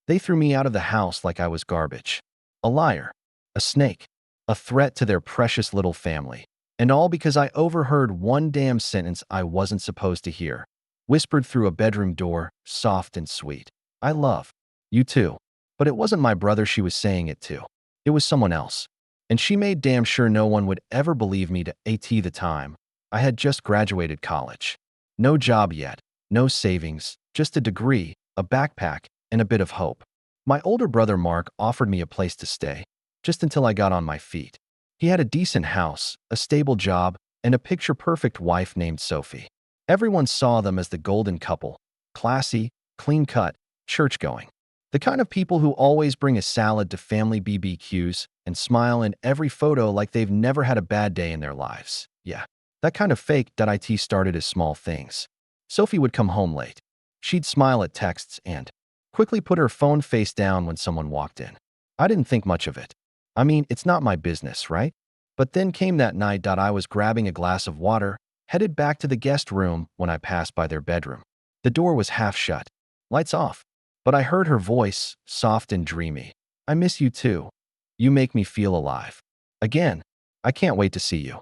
They threw me out of the house like I was garbage. A liar. A snake. A threat to their precious little family. And all because I overheard one damn sentence I wasn't supposed to hear. Whispered through a bedroom door, soft and sweet. I love you too. But it wasn't my brother she was saying it to. It was someone else. And she made damn sure no one would ever believe me to AT the time. I had just graduated college. No job yet, no savings, just a degree, a backpack, and a bit of hope. My older brother Mark offered me a place to stay, just until I got on my feet. He had a decent house, a stable job, and a picture-perfect wife named Sophie. Everyone saw them as the golden couple, classy, clean-cut, church-going. The kind of people who always bring a salad to family BBQs and smile in every photo like they've never had a bad day in their lives. Yeah, that kind of fake.it started as small things. Sophie would come home late. She'd smile at texts and quickly put her phone face down when someone walked in. I didn't think much of it. I mean, it's not my business, right? But then came that night I was grabbing a glass of water, headed back to the guest room when I passed by their bedroom. The door was half shut, lights off. But I heard her voice, soft and dreamy. I miss you too. You make me feel alive. Again, I can't wait to see you.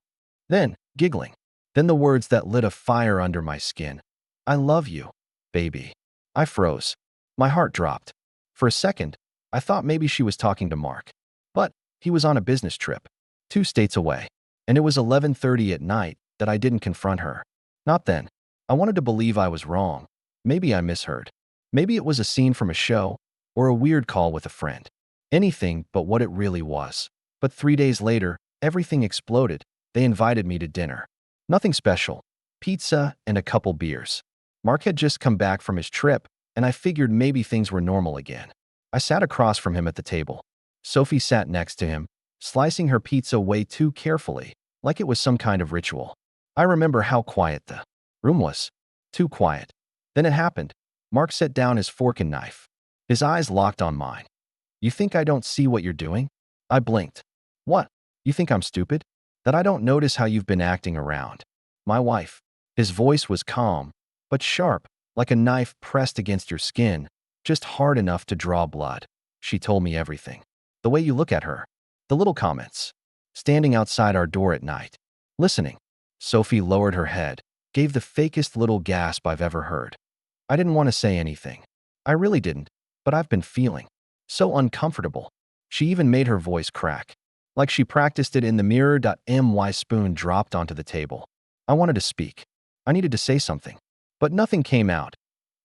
Then, giggling. Then the words that lit a fire under my skin. I love you, baby. I froze. My heart dropped. For a second, I thought maybe she was talking to Mark. But he was on a business trip, 2 states away. And it was 11:30 at night that I didn't confront her. Not then. I wanted to believe I was wrong. Maybe I misheard. Maybe it was a scene from a show, or a weird call with a friend. Anything but what it really was. But 3 days later, everything exploded. They invited me to dinner. Nothing special. Pizza and a couple beers. Mark had just come back from his trip, and I figured maybe things were normal again. I sat across from him at the table. Sophie sat next to him, slicing her pizza way too carefully, like it was some kind of ritual. I remember how quiet the room was. Too quiet. Then it happened. Mark set down his fork and knife. His eyes locked on mine. You think I don't see what you're doing? I blinked. What? You think I'm stupid? That I don't notice how you've been acting around my wife? His voice was calm, but sharp, like a knife pressed against your skin, just hard enough to draw blood. She told me everything. The way you look at her. The little comments. Standing outside our door at night. Listening. Sophie lowered her head, gave the fakest little gasp I've ever heard. I didn't want to say anything. I really didn't, but I've been feeling so uncomfortable. She even made her voice crack, like she practiced it in the mirror. My spoon dropped onto the table. I wanted to speak. I needed to say something, but nothing came out.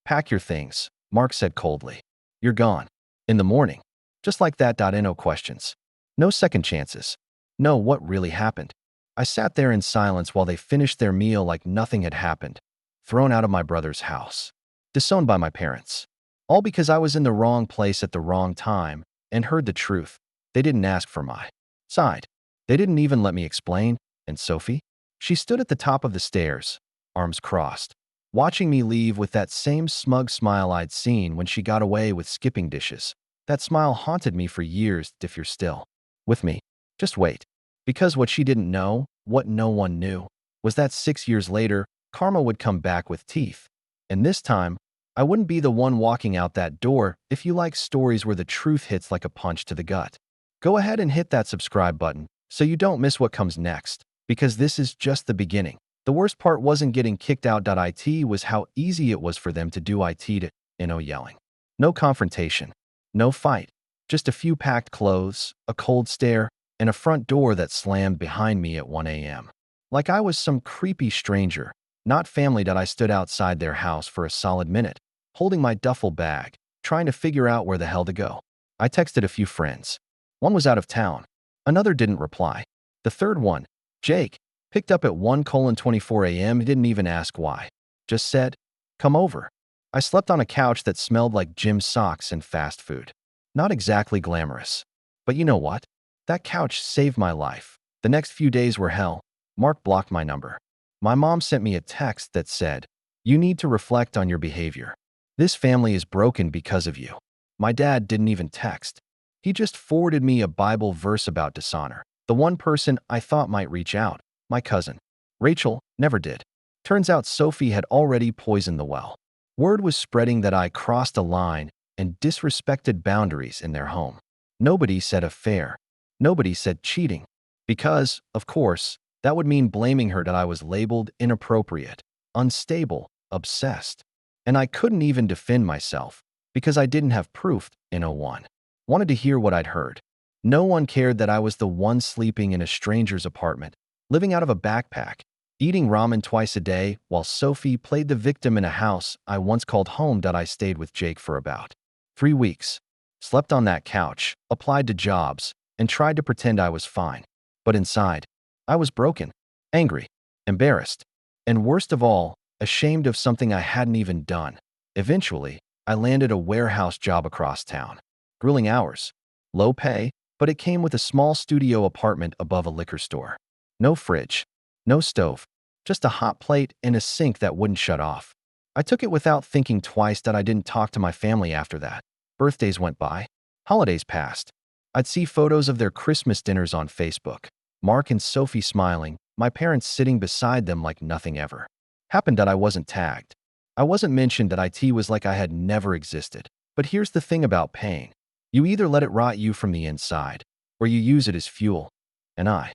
Pack your things, Mark said coldly. You're gone. In the morning. Just like that. No questions. No second chances. No, what really happened? I sat there in silence while they finished their meal like nothing had happened. Thrown out of my brother's house. Disowned by my parents. All because I was in the wrong place at the wrong time and heard the truth. They didn't ask for my side. They didn't even let me explain. And Sophie? She stood at the top of the stairs, arms crossed, watching me leave with that same smug smile I'd seen when she got away with skipping dishes. That smile haunted me for years. If you're still with me, just wait. Because what she didn't know, what no one knew, was that 6 years later, karma would come back with teeth. And this time, I wouldn't be the one walking out that door. If you like stories where the truth hits like a punch to the gut, go ahead and hit that subscribe button so you don't miss what comes next, because this is just the beginning. The worst part wasn't getting kicked out. It was how easy it was for them to do it to, yelling. No confrontation, no fight, just a few packed clothes, a cold stare, and a front door that slammed behind me at 1 a.m. Like I was some creepy stranger. Not family. I stood outside their house for a solid minute, holding my duffel bag, trying to figure out where the hell to go. I texted a few friends. One was out of town. Another didn't reply. The third one, Jake, picked up at 1:24 a.m. He didn't even ask why. Just said, come over. I slept on a couch that smelled like gym socks and fast food. Not exactly glamorous. But you know what? That couch saved my life. The next few days were hell. Mark blocked my number. My mom sent me a text that said, you need to reflect on your behavior. This family is broken because of you. My dad didn't even text. He just forwarded me a Bible verse about dishonor. The one person I thought might reach out, my cousin, Rachel, never did. Turns out Sophie had already poisoned the well. Word was spreading that I crossed a line and disrespected boundaries in their home. Nobody said affair. Nobody said cheating. Because, of course, that would mean blaming her that I was labeled inappropriate, unstable, obsessed. And I couldn't even defend myself because I didn't have proof in '01. Wanted to hear what I'd heard. No one cared that I was the one sleeping in a stranger's apartment, living out of a backpack, eating ramen twice a day while Sophie played the victim in a house I once called home that I stayed with Jake for about 3 weeks. Slept on that couch, applied to jobs, and tried to pretend I was fine. But inside, I was broken, angry, embarrassed, and worst of all, ashamed of something I hadn't even done. Eventually, I landed a warehouse job across town. Grueling hours, low pay, but it came with a small studio apartment above a liquor store. No fridge, no stove, just a hot plate and a sink that wouldn't shut off. I took it without thinking twice that I didn't talk to my family after that. Birthdays went by. Holidays passed. I'd see photos of their Christmas dinners on Facebook. Mark and Sophie smiling, my parents sitting beside them like nothing ever happened, that I wasn't tagged. I wasn't mentioned, that IT was like I had never existed. But here's the thing about pain. You either let it rot you from the inside, or you use it as fuel. And I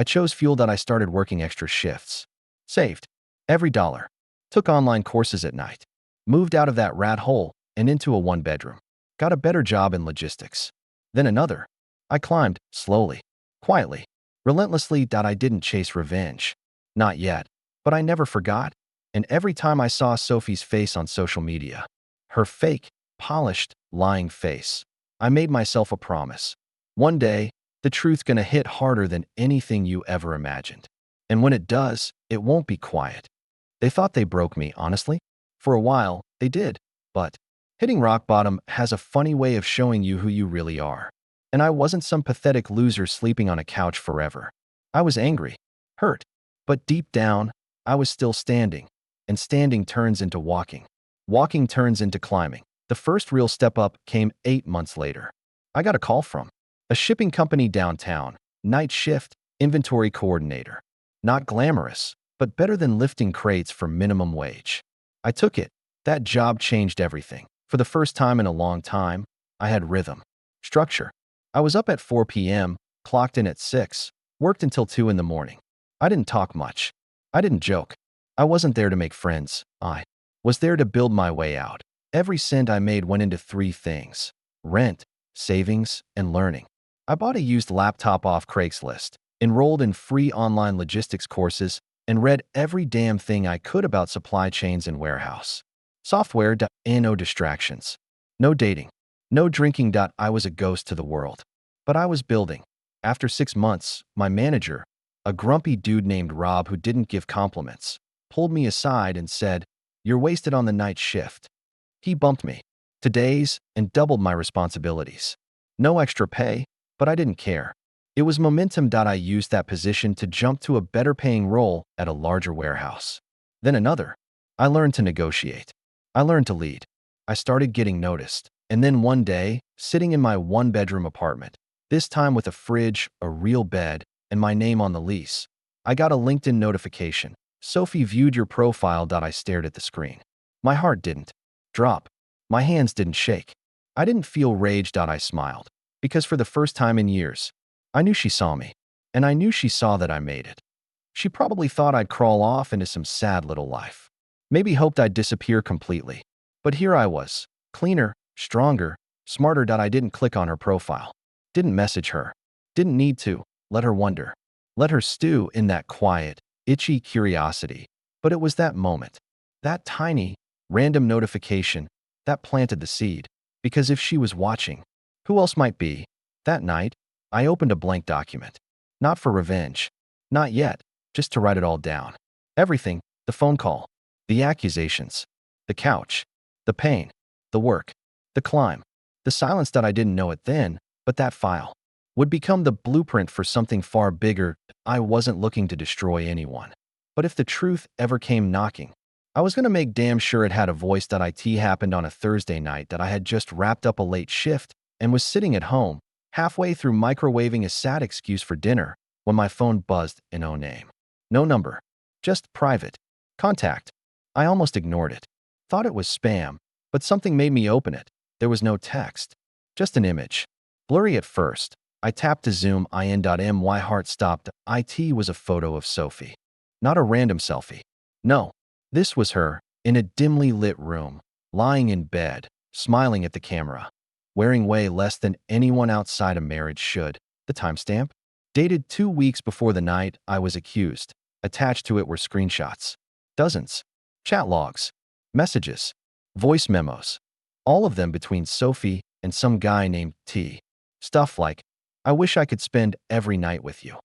chose fuel. That I started working extra shifts. Saved every dollar. Took online courses at night. Moved out of that rat hole and into a one-bedroom. Got a better job in logistics. Then another. I climbed, slowly, quietly, relentlessly. That I didn't chase revenge. Not yet. But I never forgot. And every time I saw Sophie's face on social media, her fake, polished, lying face, I made myself a promise. One day, the truth's gonna hit harder than anything you ever imagined. And when it does, it won't be quiet. They thought they broke me, honestly. For a while, they did. But hitting rock bottom has a funny way of showing you who you really are. And I wasn't some pathetic loser sleeping on a couch forever. I was angry, hurt, but deep down, I was still standing. And standing turns into walking. Walking turns into climbing. The first real step up came 8 months later. I got a call from a shipping company downtown, night shift, inventory coordinator. Not glamorous, but better than lifting crates for minimum wage. I took it. That job changed everything. For the first time in a long time, I had rhythm, structure. I was up at 4 p.m., clocked in at 6, worked until 2 in the morning. I didn't talk much. I didn't joke. I wasn't there to make friends. I was there to build my way out. Every cent I made went into 3 things: rent, savings, and learning. I bought a used laptop off Craigslist, enrolled in free online logistics courses, and read every damn thing I could about supply chains and warehouse software. And no distractions. No dating. No drinking. I was a ghost to the world. But I was building. After 6 months, my manager, a grumpy dude named Rob who didn't give compliments, pulled me aside and said, "You're wasted on the night shift." He bumped me to days and doubled my responsibilities. No extra pay, but I didn't care. It was momentum. I used that position to jump to a better paying role at a larger warehouse. Then another. I learned to negotiate. I learned to lead. I started getting noticed. And then one day, sitting in my one-bedroom apartment, this time with a fridge, a real bed, and my name on the lease, I got a LinkedIn notification. "Sophie viewed your profile." I stared at the screen. My heart didn't drop. My hands didn't shake. I didn't feel rage. I smiled. Because for the first time in years, I knew she saw me. And I knew she saw that I made it. She probably thought I'd crawl off into some sad little life. Maybe hoped I'd disappear completely. But here I was, cleaner, stronger, smarter. I didn't click on her profile. Didn't message her. Didn't need to. Let her wonder. Let her stew in that quiet, itchy curiosity. But it was that moment, that tiny, random notification, that planted the seed. Because if she was watching, who else might be? That night, I opened a blank document. Not for revenge. Not yet. Just to write it all down. Everything. The phone call. The accusations. The couch. The pain. The work. The climb. The silence. I didn't know it then, but that file would become the blueprint for something far bigger. I wasn't looking to destroy anyone. But if the truth ever came knocking, I was going to make damn sure it had a voice. It happened on a Thursday night that I had just wrapped up a late shift and was sitting at home, halfway through microwaving a sad excuse for dinner, when my phone buzzed. No name. No number. Just private. Contact. I almost ignored it. Thought it was spam, but something made me open it. There was no text, just an image. Blurry at first. I tapped to zoom in. My heart stopped. It was a photo of Sophie. Not a random selfie. No, this was her, in a dimly lit room, lying in bed, smiling at the camera, wearing way less than anyone outside a marriage should. The timestamp? Dated 2 weeks before the night I was accused. Attached to it were screenshots. Dozens. Chat logs. Messages. Voice memos. All of them between Sophie and some guy named T. Stuff like, I wish I could spend every night with you.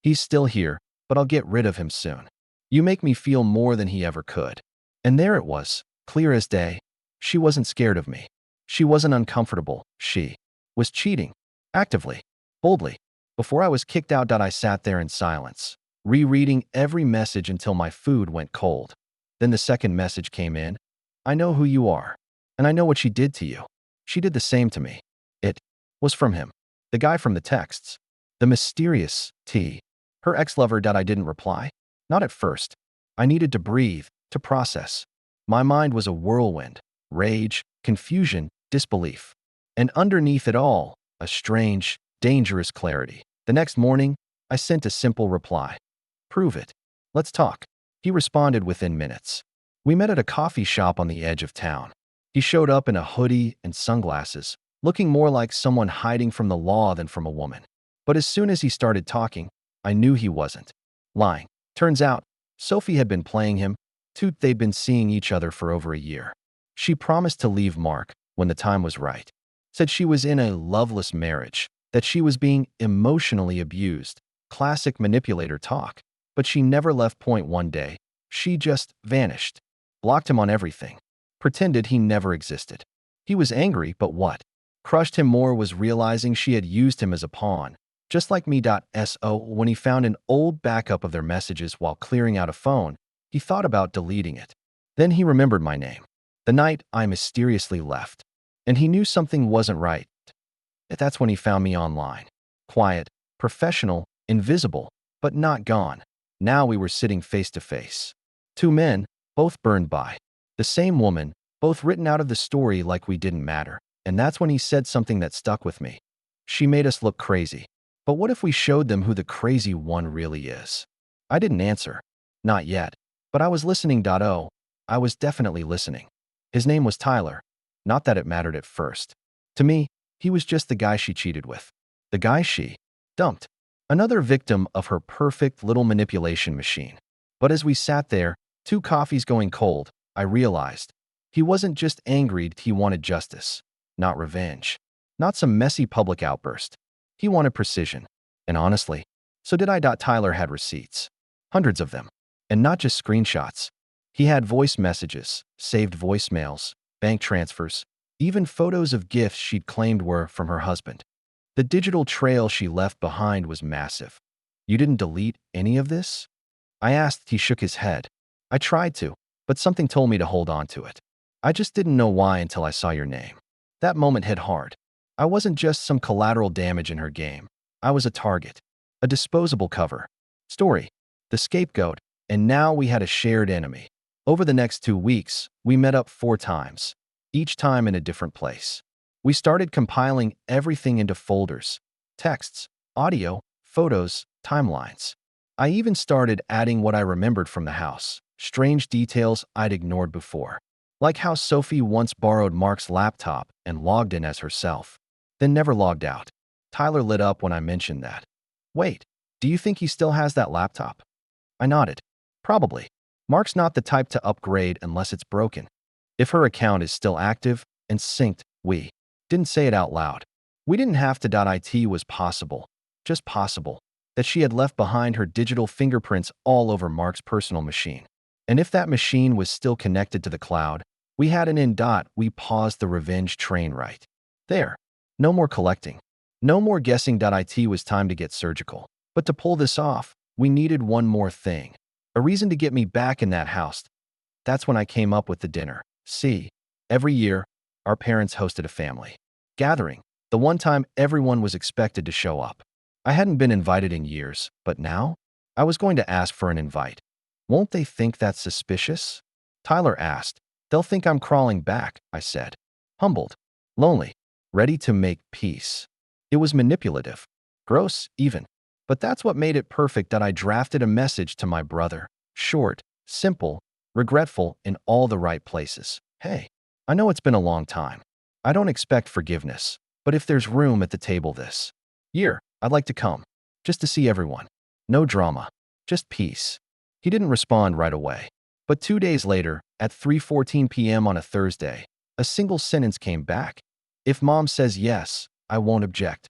He's still here, but I'll get rid of him soon. You make me feel more than he ever could. And there it was, clear as day. She wasn't scared of me. She wasn't uncomfortable. She was cheating. Actively. Boldly. Before I was kicked out, I sat there in silence, rereading every message until my food went cold. Then the second message came in. I know who you are. And I know what she did to you. She did the same to me. It was from him. The guy from the texts. The mysterious T. Her ex-lover. I didn't reply. Not at first. I needed to breathe, to process. My mind was a whirlwind. Rage, confusion, disbelief. And underneath it all, a strange, dangerous clarity. The next morning, I sent a simple reply. Prove it. Let's talk. He responded within minutes. We met at a coffee shop on the edge of town. He showed up in a hoodie and sunglasses, looking more like someone hiding from the law than from a woman. But as soon as he started talking, I knew he wasn't lying. Turns out, Sophie had been playing him. They'd been seeing each other for over a year. She promised to leave Mark when the time was right. Said she was in a loveless marriage, that she was being emotionally abused. Classic manipulator talk. But she never left. Point one day, she just vanished. Blocked him on everything. Pretended he never existed. He was angry, but what crushed him more was realizing she had used him as a pawn. Just like me. So when he found an old backup of their messages while clearing out a phone, he thought about deleting it. Then he remembered my name. The night I mysteriously left. And he knew something wasn't right. That's when he found me online. Quiet, professional, invisible, but not gone. Now we were sitting face to face. Two men, both burned by the same woman, both written out of the story like we didn't matter. And that's when he said something that stuck with me. She made us look crazy. But what if we showed them who the crazy one really is? I didn't answer. Not yet. But I was listening. I was definitely listening. His name was Tyler. Not that it mattered at first. To me, he was just the guy she cheated with. The guy she dumped. Another victim of her perfect little manipulation machine. But as we sat there, 2 coffees going cold, I realized he wasn't just angry. He wanted justice. Not revenge. Not some messy public outburst. He wanted precision. And honestly, so did I. Tyler had receipts. Hundreds of them. And not just screenshots. He had voice messages, saved voicemails, bank transfers, even photos of gifts she'd claimed were from her husband. The digital trail she left behind was massive. You didn't delete any of this? I asked. He shook his head. I tried to, but something told me to hold on to it. I just didn't know why until I saw your name. That moment hit hard. I wasn't just some collateral damage in her game. I was a target. A disposable cover. Story. The scapegoat. And now we had a shared enemy. Over the next 2 weeks, we met up 4 times. Each time in a different place. We started compiling everything into folders. Texts, audio, photos, timelines. I even started adding what I remembered from the house. Strange details I'd ignored before. Like how Sophie once borrowed Mark's laptop and logged in as herself, then never logged out. Tyler lit up when I mentioned that. Wait, do you think he still has that laptop? I nodded. Probably. Mark's not the type to upgrade unless it's broken. If her account is still active and synced, we didn't say it out loud. We didn't have to. It was possible, just possible, that she had left behind her digital fingerprints all over Mark's personal machine. And if that machine was still connected to the cloud, we had an in. We paused the revenge train right there. No more collecting. No more guessing. It was time to get surgical. But to pull this off, we needed one more thing. A reason to get me back in that house. That's when I came up with the dinner. See, every year, our parents hosted a family gathering. The one time everyone was expected to show up. I hadn't been invited in years, but now, I was going to ask for an invite. Won't they think that's suspicious? Tyler asked. They'll think I'm crawling back, I said. Humbled. lonely, ready to make peace. It was manipulative, gross even. But that's what made it perfect that I drafted a message to my brother. Short, simple, regretful in all the right places. Hey, I know it's been a long time. I don't expect forgiveness, but if there's room at the table this year, I'd like to come, just to see everyone. No drama, just peace. He didn't respond right away. But 2 days later, at 3:14 p.m. on a Thursday, a single sentence came back. If mom says yes, I won't object.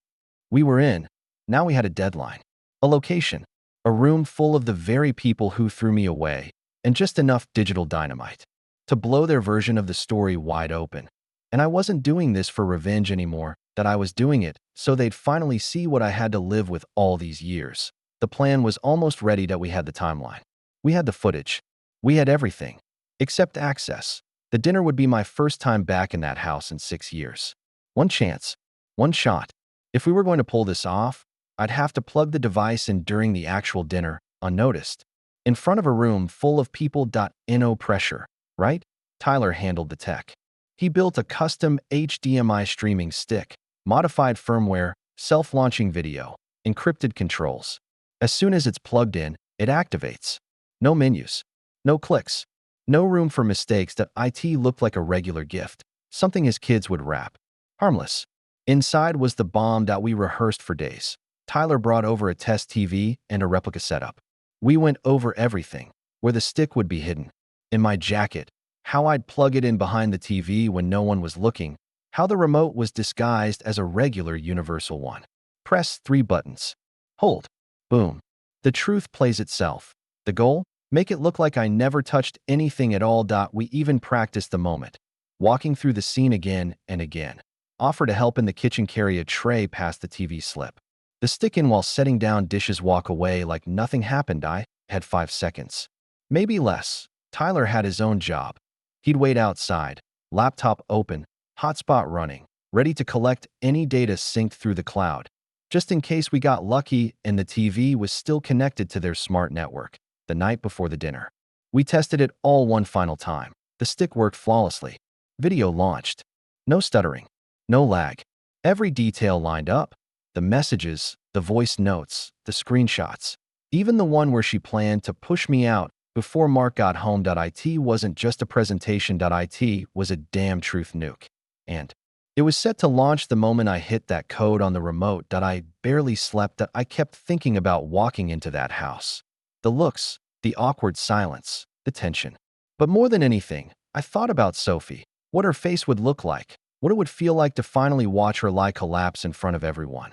We were in. Now we had a deadline. A location. A room full of the very people who threw me away, and just enough digital dynamite to blow their version of the story wide open. And I wasn't doing this for revenge anymore, that I was doing it so they'd finally see what I had to live with all these years. The plan was almost ready that we had the timeline. We had the footage. We had everything. Except access. The dinner would be my first time back in that house in 6 years. One chance. One shot. If we were going to pull this off, I'd have to plug the device in during the actual dinner, unnoticed. In front of a room full of people. No pressure, right? Tyler handled the tech. He built a custom HDMI streaming stick, modified firmware, self-launching video, encrypted controls. As soon as it's plugged in, it activates. No menus, no clicks, no room for mistakes. That IT looked like a regular gift, something his kids would wrap. Harmless. Inside was the bomb that we rehearsed for days. Tyler brought over a test TV and a replica setup. We went over everything, where the stick would be hidden, in my jacket, how I'd plug it in behind the TV when no one was looking, how the remote was disguised as a regular universal one. Press 3 buttons. Hold. Boom. The truth plays itself. The goal? Make it look like I never touched anything at all. We even practiced the moment, walking through the scene again and again. Offer to help in the kitchen, carry a tray past the TV, slip the stick in while setting down dishes, walk away like nothing happened. I had 5 seconds. Maybe less. Tyler had his own job. He'd wait outside, laptop open, hotspot running, ready to collect any data synced through the cloud. Just in case we got lucky and the TV was still connected to their smart network. The night before the dinner, we tested it all one final time. The stick worked flawlessly. Video launched. No stuttering. No lag. Every detail lined up. The messages, the voice notes, the screenshots. Even the one where she planned to push me out before Mark got home. It wasn't just a presentation. It was a damn truth nuke. And it was set to launch the moment I hit that code on the remote. I barely slept. I kept thinking about walking into that house. The looks, the awkward silence, the tension. But more than anything, I thought about Sophie, what her face would look like, what it would feel like to finally watch her lie collapse in front of everyone.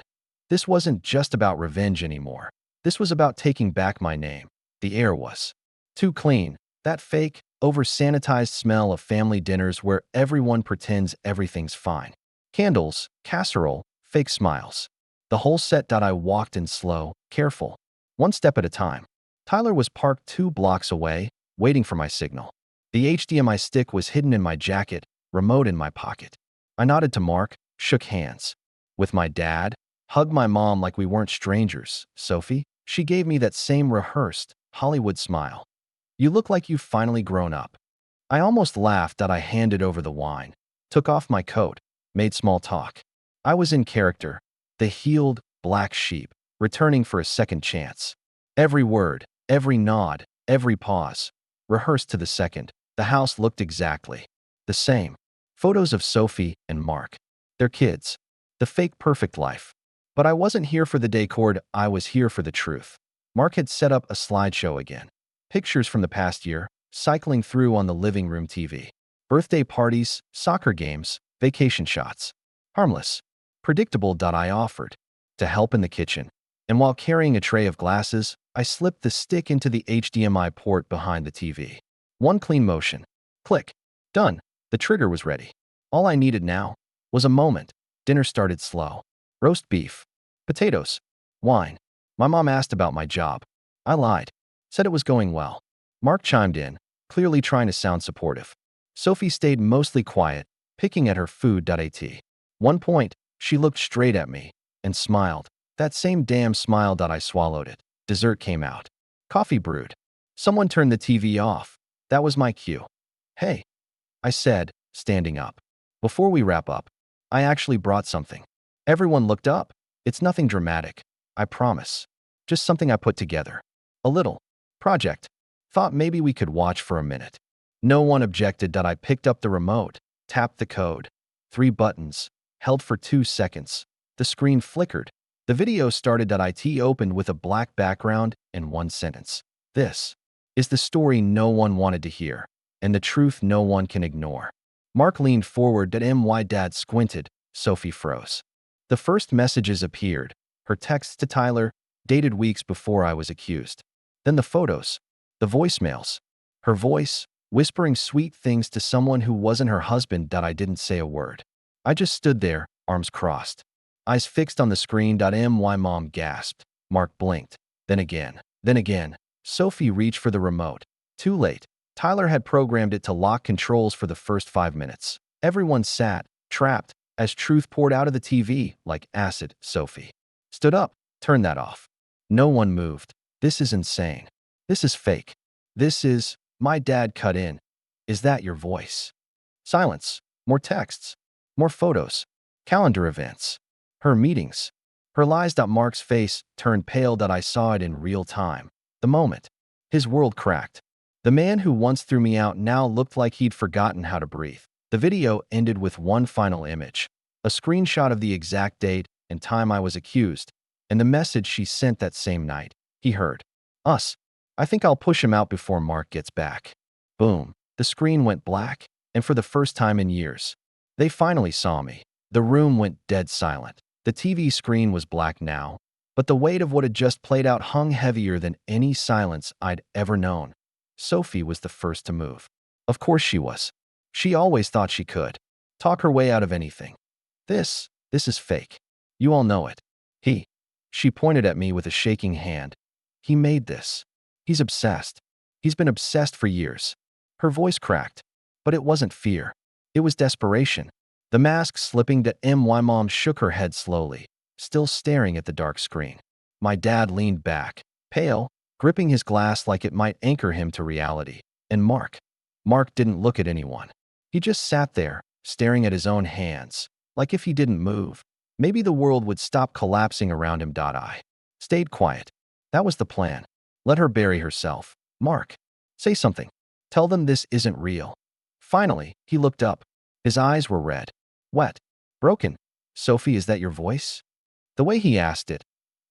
This wasn't just about revenge anymore. This was about taking back my name. The air was too clean. That fake, over-sanitized smell of family dinners where everyone pretends everything's fine. Candles, casserole, fake smiles. The whole set. I walked in slow, careful, one step at a time. Tyler was parked 2 blocks away, waiting for my signal. The HDMI stick was hidden in my jacket, remote in my pocket. I nodded to Mark, shook hands with my dad, hugged my mom like we weren't strangers. Sophie, she gave me that same rehearsed, Hollywood smile. You look like you've finally grown up. I almost laughed. I handed over the wine, took off my coat, made small talk. I was in character, the healed black sheep, returning for a second chance. Every word, every nod, every pause, rehearsed to the second. The house looked exactly the same. Photos of Sophie and Mark, their kids, the fake perfect life. But I wasn't here for the decor. I was here for the truth. Mark had set up a slideshow again. Pictures from the past year, cycling through on the living room TV. Birthday parties, soccer games, vacation shots. Harmless. Predictable. I offered to help in the kitchen. And while carrying a tray of glasses, I slipped the stick into the HDMI port behind the TV. One clean motion. Click. Done. The trigger was ready. All I needed now was a moment. Dinner started slow. Roast beef, potatoes, wine. My mom asked about my job. I lied. Said it was going well. Mark chimed in, clearly trying to sound supportive. Sophie stayed mostly quiet, picking at her food. At one point, she looked straight at me and smiled. That same damn smile. I swallowed it. Dessert came out. Coffee brewed. Someone turned the TV off. That was my cue. Hey, I said, standing up. Before we wrap up, I actually brought something. Everyone looked up. It's nothing dramatic, I promise. Just something I put together. A little project. Thought maybe we could watch for a minute. No one objected that I picked up the remote, tapped the code. 3 buttons. Held for 2 seconds. The screen flickered. The video started. It opened with a black background and one sentence. This is the story no one wanted to hear, and the truth no one can ignore. Mark leaned forward. My dad squinted. Sophie froze. The first messages appeared. Her texts to Tyler, dated weeks before I was accused. Then the photos. The voicemails. Her voice, whispering sweet things to someone who wasn't her husband. I didn't say a word. I just stood there, arms crossed. Eyes fixed on the screen. My mom gasped. Mark blinked. Then again. Then again. Sophie reached for the remote. Too late. Tyler had programmed it to lock controls for the first 5 minutes. Everyone sat, trapped, as truth poured out of the TV like acid. Sophie stood up. Turn that off. No one moved. This is insane. This is fake. This is... My dad cut in. Is that your voice? Silence. More texts. More photos. Calendar events. Her meetings. Her lies. Mark's face turned pale. I saw it in real time. The moment. His world cracked. The man who once threw me out now looked like he'd forgotten how to breathe. The video ended with one final image. A screenshot of the exact date and time I was accused, and the message she sent that same night. He heard us. I think I'll push him out before Mark gets back. Boom. The screen went black, and for the first time in years, they finally saw me. The room went dead silent. The TV screen was black now, but the weight of what had just played out hung heavier than any silence I'd ever known. Sophie was the first to move. Of course she was. She always thought she could talk her way out of anything. This is fake. You all know it. She pointed at me with a shaking hand. He made this. He's obsessed. He's been obsessed for years. Her voice cracked, but it wasn't fear. It was desperation. The mask slipping. My mom shook her head slowly, still staring at the dark screen. My dad leaned back, pale, gripping his glass like it might anchor him to reality. And Mark didn't look at anyone. He just sat there, staring at his own hands, like if he didn't move, maybe the world would stop collapsing around him. I stayed quiet. That was the plan. Let her bury herself. Mark, say something. Tell them this isn't real. Finally, he looked up. His eyes were red, wet, broken. Sophie, is that your voice? The way he asked it,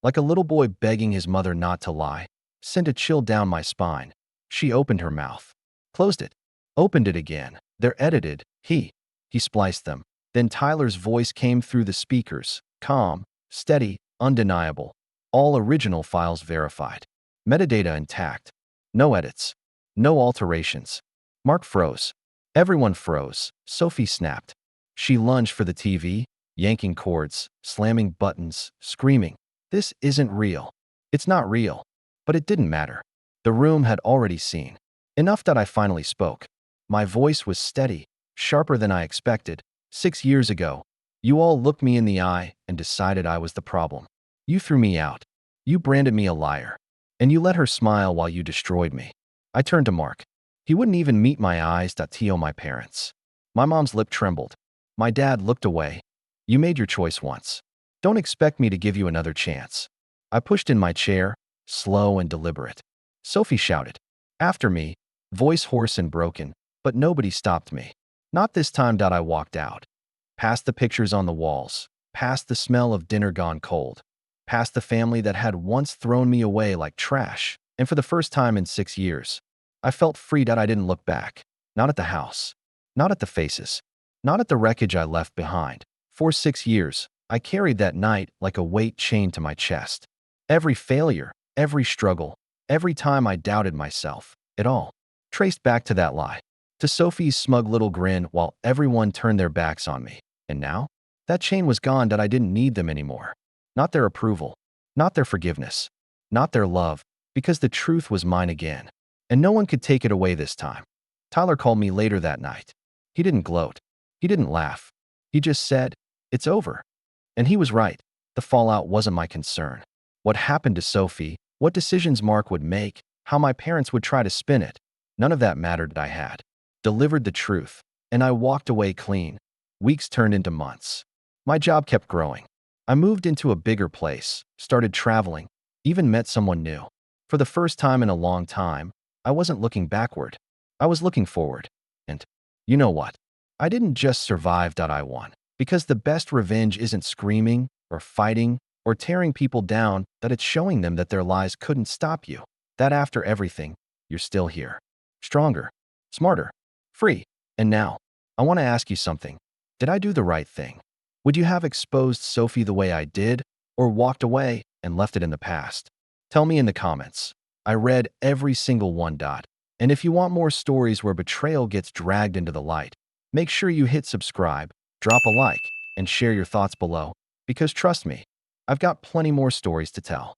like a little boy begging his mother not to lie, sent a chill down my spine. She opened her mouth, closed it, opened it again. They're edited. He spliced them. Then Tyler's voice came through the speakers, calm, steady, undeniable. All original files verified. Metadata intact. No edits. No alterations. Mark froze. Everyone froze. Sophie snapped. She lunged for the TV, yanking cords, slamming buttons, screaming. This isn't real. It's not real. But it didn't matter. The room had already seen. Enough that I finally spoke. My voice was steady, sharper than I expected. 6 years ago, you all looked me in the eye and decided I was the problem. You threw me out. You branded me a liar. And you let her smile while you destroyed me. I turned to Mark. He wouldn't even meet my eyes. My parents. My mom's lip trembled. My dad looked away. You made your choice once. Don't expect me to give you another chance. I pushed in my chair, slow and deliberate. Sophie shouted. After me, voice hoarse and broken, but nobody stopped me. Not this time. I walked out. Past the pictures on the walls, past the smell of dinner gone cold, past the family that had once thrown me away like trash, and for the first time in 6 years, I felt free. I didn't look back. Not at the house. Not at the faces. Not at the wreckage I left behind. For 6 years, I carried that night like a weight chained to my chest. Every failure, every struggle, every time I doubted myself, it all traced back to that lie. To Sophie's smug little grin while everyone turned their backs on me. And now, that chain was gone. I didn't need them anymore. Not their approval. Not their forgiveness. Not their love. Because the truth was mine again. And no one could take it away this time. Tyler called me later that night. He didn't gloat. He didn't laugh. He just said, "It's over." And he was right. The fallout wasn't my concern. What happened to Sophie, what decisions Mark would make, how my parents would try to spin it, none of that mattered. I had delivered the truth, and I walked away clean. Weeks turned into months. My job kept growing. I moved into a bigger place, started traveling, even met someone new. For the first time in a long time, I wasn't looking backward. I was looking forward. And you know what? I didn't just survive. I won. Because the best revenge isn't screaming or fighting or tearing people down, that it's showing them that their lies couldn't stop you. That after everything, you're still here. Stronger, smarter, free. And now, I want to ask you something. Did I do the right thing? Would you have exposed Sophie the way I did, or walked away and left it in the past? Tell me in the comments. I read every single one. And if you want more stories where betrayal gets dragged into the light, make sure you hit subscribe, drop a like, and share your thoughts below, because trust me, I've got plenty more stories to tell.